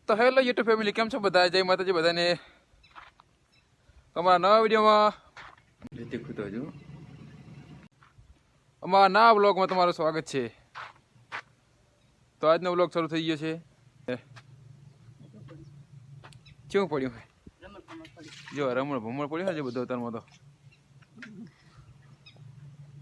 તો hello YouTube family, કેમ છો બધા? જય માતાજી બધાને. અમારા નવા વિડીયોમાં અમારા નવા બ્લોગમાં તમારું સ્વાગત છે. તો આજનો બ્લોગ શરૂ થઈ ગયો છે. કેવું પડ્યું? જો રમણ ભમણ પડ્યું છે બધું અત્યારમાં.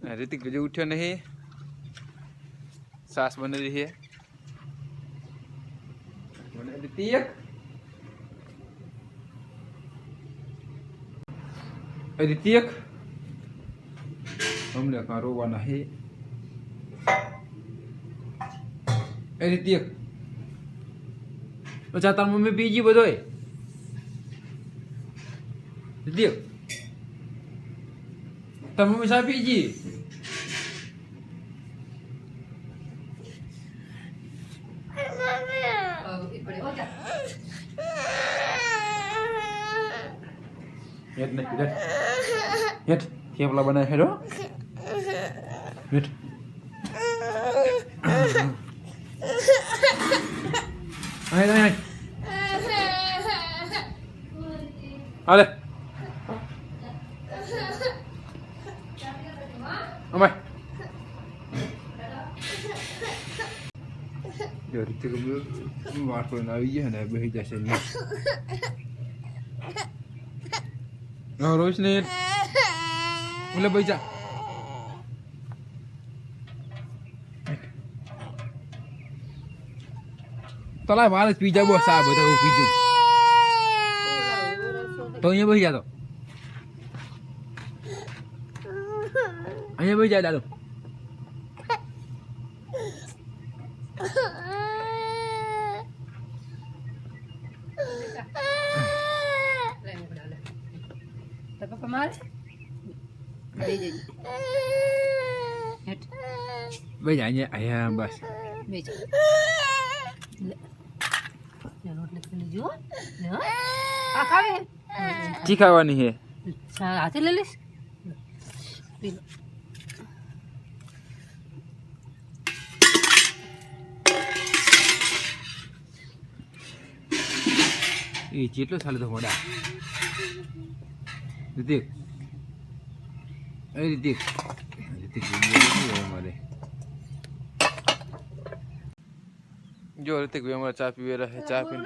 તો રિતિક હજુ ઉઠ્યો નહીં, સાસ બની રહી છે. રિતિક हमने कहा रोवाना है. રિતિક अच्छा तार मम्मी पीजी बधोय. રિતિક तार मम्मी सा पीजी. हेट नहीं हेट हेट थेपला बनाए हेरो हेट आए आए अरे अम्मा जो रीति को वाट पर ना ये है ना बही जैसे नहीं रोशनी बोले भाई जा तला बाल पीजा वो साहब बता वो पीजू तो ये भाई जा दो ये भाई जा डालो bây giờ nha ayam bas ची खावानी है हाथे ले लिस ये चेटलो साले तो मोड़ा ऋतिक ऋतिक ऋतिक हमारे जो ऋतिक भी हमारा चा पी रहा है. चा पीने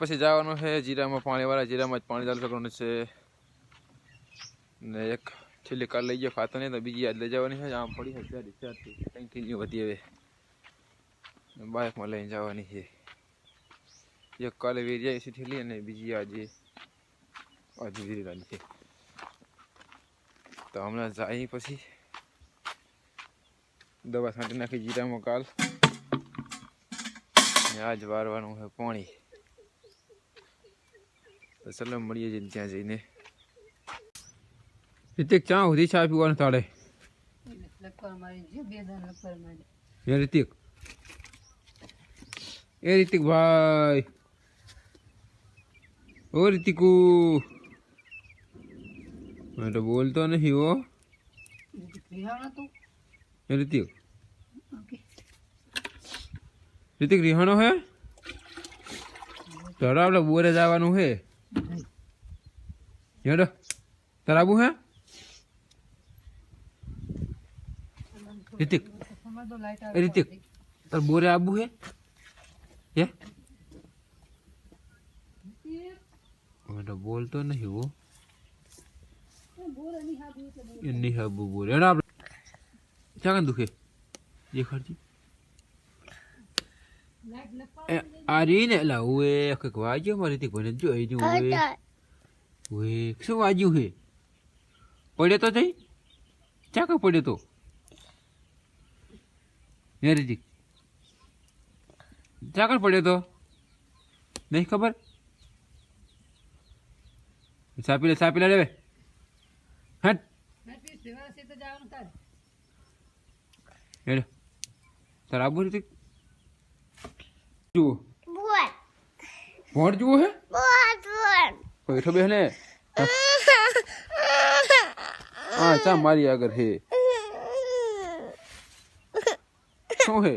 પછી જવાનું છે જીરામાં પાણીવાળા જીરામાં જ પાણી ચાલુ કરવાનું છે ને એક છેલ્લી કાલ લઈ ગયો ખાતો નહીં તો બીજી યાદ લઈ જવાની છે. આમ પડી છે રિચાર્જથી કંઈ કિલો વધી હવે બાઇકમાં લઈને જવાની છે. એક કાલે વેરી છે ઠેલી અને બીજી આજે વેરી લાની છે. તો હમણાં જાય પછી દવા છાંટી નાખી જીરામાં કાલ ને આજ વારવાનું છે પાણી. તો ચલો મળીએ જઈને ત્યાં જઈને. રિતિક ચા સુધી ચા પીવાનું તાળે રિતિક એ રિતિક ભાઈ ઓ રિતિકુ मैं तो बोलता नहीं हो ऋतिक ऋतिक रिहानो है तारा આપણે બોરે જવાનું છે હેડો તારાબુ હે ऋतिक ऋतिक તાર બોરે આબુ હે ये मैं तो बोलता नहीं हो नहीं है बोरे ना आप क्या कर दुखे ये खर्ची आ रही ने ला हुए के वाजू हमारी थी कोने जो है जो हुए क्यों वाजू है पड़े तो नहीं क्या कर पड़े तो मेरी जी क्या कर पड़े तो नहीं खबर सापी ले हट तारा आबू ऋतिक जुओ वोट जुओ है बैठो बहने हाँ चा मारी अगर है શું હે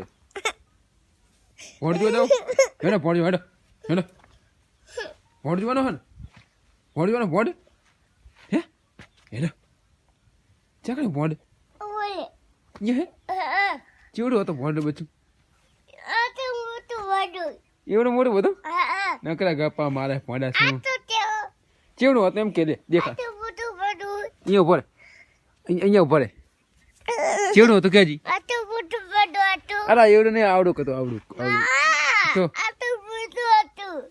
ભોંડ જોવા જાવ હેડો ભોંડ હેડો હેડો ભોંડ જોવાનો હે ને ભોંડ જોવાનો ભોંડ હે હેડો ચાકડી ભોંડ ये है ચેવડો હતો ભોંડ બચ્ચું એવડો મોટો બધો નકરા ગપ્પા મારે ભોંડા શું ચેવડો હતો એમ કે દે દેખા અહીંયા ઉભો રે અહીંયા ઉભો રે ચેવડો હતો કેજી અરે એવડું નહીં આવડું કતો આવડું તો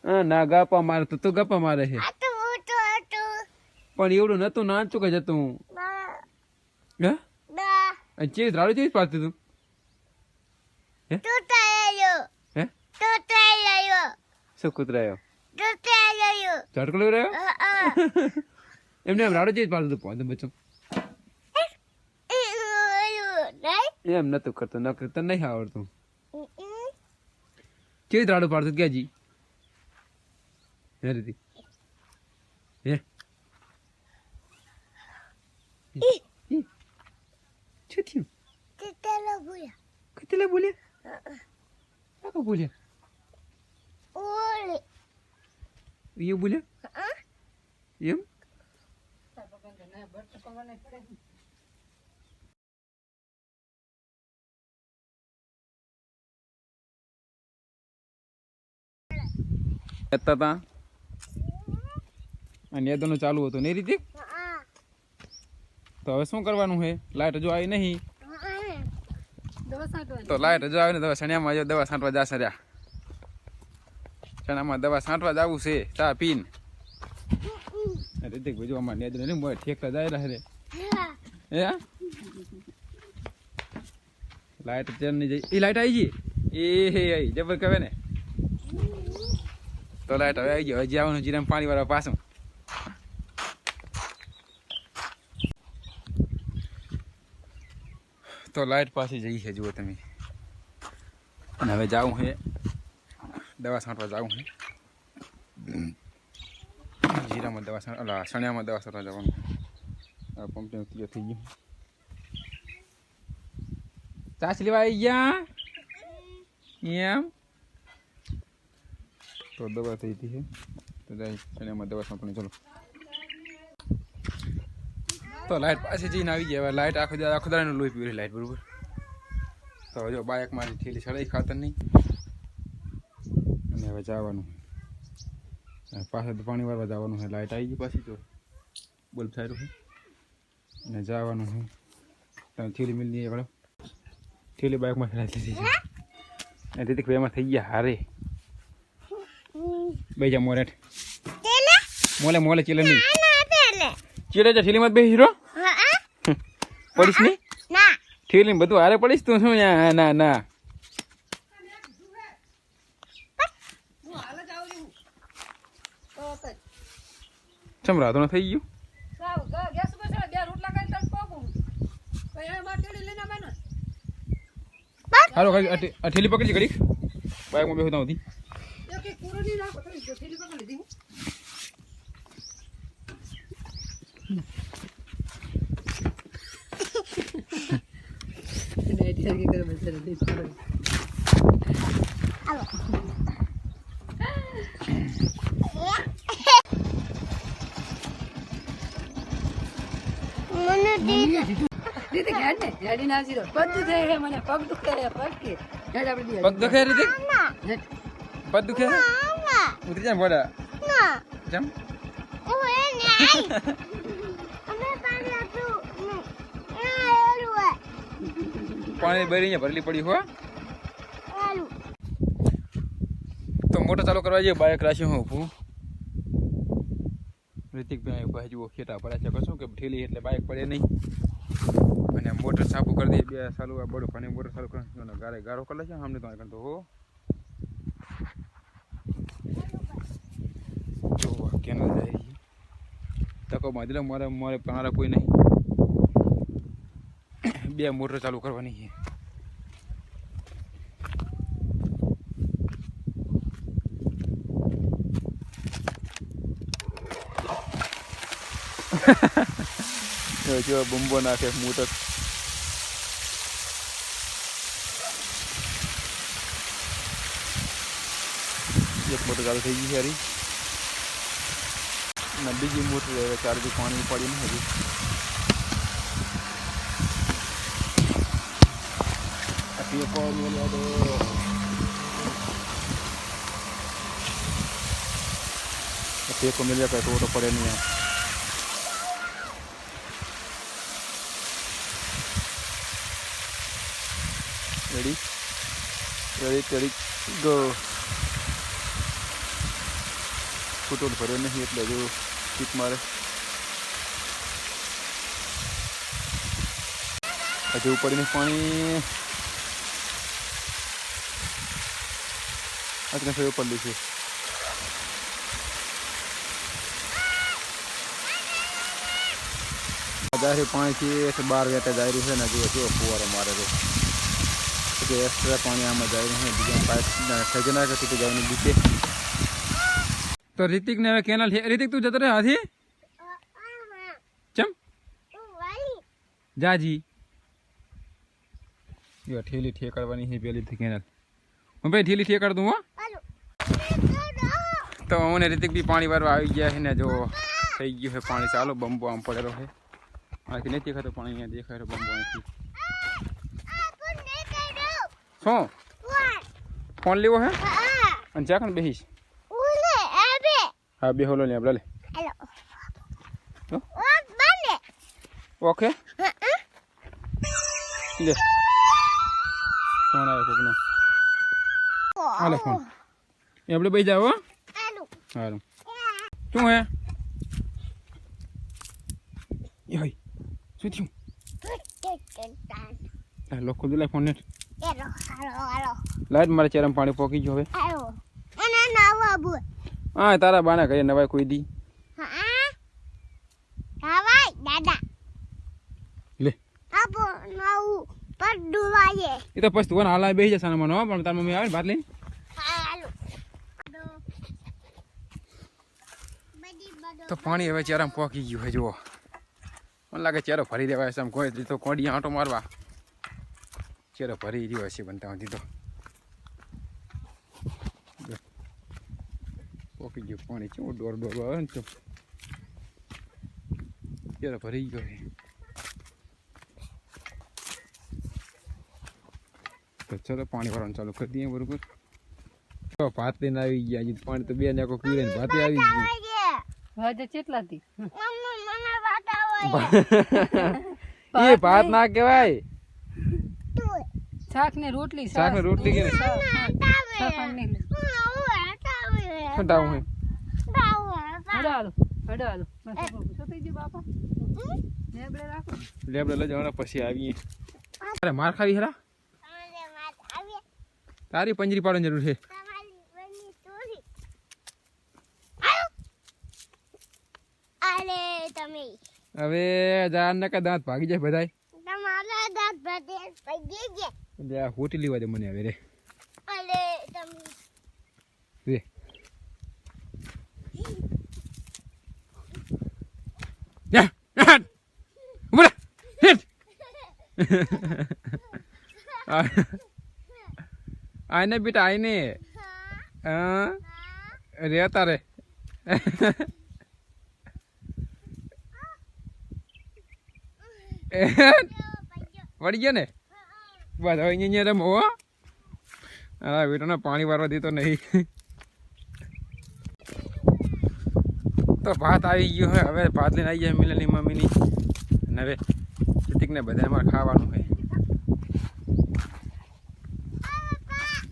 હા ના ગપ્પા મારે તો ગપ્પા મારે છે પણ એવડું નતું નાચું કે જતું હે ચેવી રાડું ચેવી પાડતું તું હે શું કૂતરાયો ઝટકો લઈ રહ્યો એમને એમ રાડું ચેવી પાડતું તું પોતે બચ્ચું એમ નતું કરતું ન કરતા નહીં આવડતું ચેવી રાડું પાડતું ક્યાંજી હે રીતિ હે શું થયું કેટલા બોલ્યા બોલ્યા એ બોલ્યા એમ હતા અને યાદોનું ચાલુ હતું નહીં રીતે તો હવે શું કરવાનું છે લાઈટ હજુ આવી નહીં તો લાઈટ હજુ આવે ને તો શનિયામાં દવા છાંટવા જશે રહ્યા શનિયામાં દવા છાંટવા જવું છે ચા પીને રીતે બીજું અમારે નેદ ને મોય ઠેકતા જાય રહે રે હે લાઈટ ચેન નહીં જઈ એ લાઈટ આવી ગઈ એ હે આવી જબર કહેવાય ને તો લાઈટ હવે આવી ગયો હજી આવવાનું જીરામાં પાણી વાળા પાછું તો લાઈટ પાછી જઈ છે જુઓ તમે અને હવે જાવું છે દવા છાંટવા જાવું છે જીરામાં દવા છાંટવા સણિયામાં દવા છાંટવા જવાનું આ પંપનું ક્લિયર થઈ ગયું ચાસ લેવા આવી ગયા એમ તો દવા થઈ હતી છે તો જાય સણિયામાં દવા છાંટવાની ચલો તો લાઈટ પાછી જઈને આવી ગયા હવે લાઈટ આખો દાડાનું લોહી પીવી લાઈટ બરોબર તો જો બાઇક મારી ઠેલી સડાઈ ખાતર નહીં અને હવે જવાનું પાછળ પાણી વાળવા જવાનું છે લાઈટ આવી ગઈ પાછી તો બલ્બ સારું છે અને જવાનું છે તમે થેલી મિલની આગળ થેલી બાઇકમાં સડાઈ લીધી છે અને રીતિક ભાઈ એમાં થઈ ગયા હારે બેજા મોરેટ મોલે મોલે ચીલે નહીં ચીલે જા થેલીમાં બે હીરો પડીશ નહીં થેલી બધું હારે પડીશ તું શું ના ના ચમ રાધો થઈ ગયું હાલો થેલી પકડી ઘડી બાઇકમાં બેસું ત્યાં પગ દુખે રીતે પગ દુખે ઉતરી જાય બોલા જમ પાણી ભરી ભરેલી પડી હો તો મોટર ચાલુ કરવા જઈએ બાઇક રાખ્યું હું ઊભું ઋતિકભાઈ ઉભા જુઓ ખેટા પડે છે કશું કે ઠેલી એટલે બાઇક પડે નહીં અને મોટર સાફું કરી દઈએ બે ચાલુ આ બડું પાણી મોટર ચાલુ કરી ગારે ગારો કરી લે છે સામને તો હો જો કેનલ જાય તકો બાંધી લો મારે મારા કોઈ નહીં બે મોટર ચાલુ કરવાની છે જો બમ્બો નાખે મોટર એક મોટર ચાલુ થઈ ગઈ છે હરી અને બીજી મોટર હવે ચાલુ પાણી ઉપાડી નહીં હજી ટેકો મેળવા દો ટેકો મેળવ્યા કરે તો પડે નહીં આમ ready go ફૂટોલ ભર્યો નહીં એટલે જો ટીપ મારે હજુ પડીને પાણી આજના ફેર પડ્યું છે જાહેર પાણીથી 12 વેટા જાય છે ને જો ફુવારો મારે છે एक्स्ट्रा पानी आम जाए बीजा पाइप खजना के तो जाने बीते तो ऋतिक ने केनाल ऋतिक तू जतो रे हाथी चम जाजी यो ठेली ठेकड़वानी है पेली थी केनाल मैं भाई ठेली ठेकड़ दूं हां तो ओने ऋतिक भी पानी भरवा आई गया है ने जो થઈ ગયું है पानी चालू बम्बो आम पड़ेलो है आखी नहीं देखा तो पानी यहाँ देखा है बम्बो आखी શું ફોન લેવો હે અને ચાકણ બેહીશ હા બે હોલો ને આપણે લે ઓકે લે ફોન આવ્યો કોકનો હાલે ફોન એ આપણે બેહી જાવ હારું શું હે યય શું થયું લોકો દે ફોન ને લાઈટ મારે ચેરમ પાણી પોકી ગયો હવે હા તારા બાના કઈ નવાય કોઈ દી લે એ તો પછી તું હાલા બેસી જશે મને પણ તાર મમ્મી આવે ભાત લઈને તો પાણી હવે ચેરમ પોકી ગયું હે જુઓ મને લાગે ચેરો ભરી દેવાય છે કોઈ તો કોડી આંટો મારવા ચેરો ભરી રહ્યો હશે બનતા દીધો પોકી ગયું પાણી કેવું ડોર આવે ને તો ચેરો ભરી ગયો તો ચલો પાણી ભરવાનું ચાલુ કરી દઈએ બરોબર તો ભાત લઈને આવી ગયા હજી પાણી તો બે નાકો પીવે ને ભાતે આવી ગયું એ ભાત ના કહેવાય શાક ને રોટલી કે ઠંડાવું હે લેબડે લઈ જવાના પછી આવીએ અરે માર ખાવી હેરા તારી પંજરી પાડવાની જરૂર છે હવે જાન ને કે દાંત ભાગી જાય બધાય તમારા દાંત ભાગી ગયા એટલે આ હોટી લેવા દે મને હવે રે અલે તમે રે યા ઉમરા હિટ આને બેટા આઈને રે તારે વળી ગયા ને બસ હવે અહીંયા રમો હા બેટાને પાણી વારવા દેતો નહીં તો ભાત આવી ગયો હોય હવે ભાત લઈને આવી જાય મિલનની મમ્મીની અને હવે રિતિકને બધા અમારે ખાવાનું હોય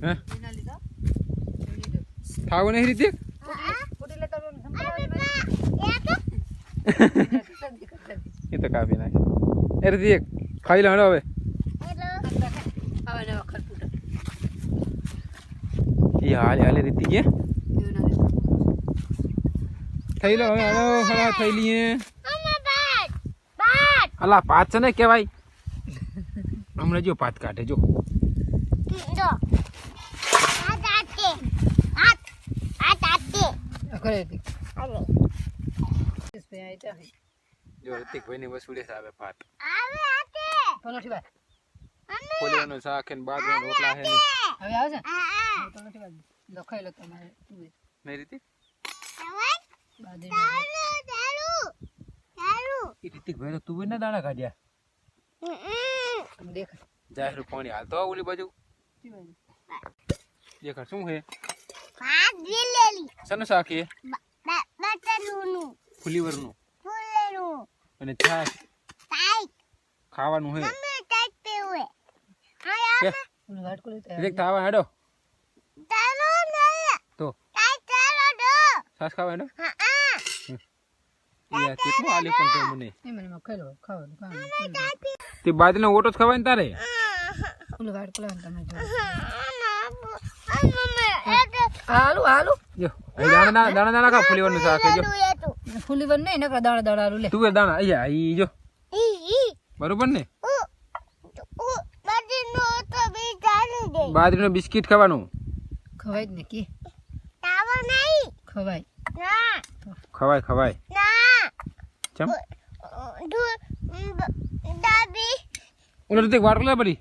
હે ખાવું નહીં રિતિક એ તો કાપી નાખે એ રિતિક ખાઈ લો હવે હાલે હાલે રીતિ કે થઈ લો હવે હળા થઈ લઈએ અલા પાત છે ને કેવાય હમણાં જો પાત કાઢે જો જો રિતિકભાઈ ની વસુડે આવે પાત ફોલીનું શાક ને બાજરીના રોટલા છે હવે આવે છે લખાઈ લો તમારે તું નહીં રીતિક બાદરી એ રીતિક ભાઈ તું બી ના દાણા કાઢ્યા તમે દેખાય જાહેર પાણી હાલતો ઓલી બાજુ દેખાડ શું હે ભાત જીલેલી સનું શાક હે બટરનું ફુલીવરનું ફૂલેનું અને છાશ ટાઈટ ખાવાનું હે તમે ટાઈટ પેવે કે ઓલું વાટકો લેતા રીતિક તાવા હેડો તારો નહીં તો ટાઈટ તારો દો છાશ ખાવા હેડો હા યાર કેટલું આલે પણ તે મને એ મને ખાઈ લો ખાવાનું તે બાજરીનો ઓટો જ ખવાય ને તારે ઓલું વાટકો લેવાનું તમે જો મમ્મી આલુ આલુ જો અહીં દાણા દાણા ખા ફુલીવરનું શાક હે જો ફૂલી વર નહીં નકર દાડા દાડા આલુ લે તું દાણા અહીંયા ઈ જો ઈ બરોબર ને બટરનો તો બી ચાલુ દે બાજરીનો બિસ્કિટ ખાવાનું ખવાય જ ને કે તાવો નહીં ખવાય ના ખવાય ના ચમ દાબી ઓલો રીતિક વાટકો લે બરી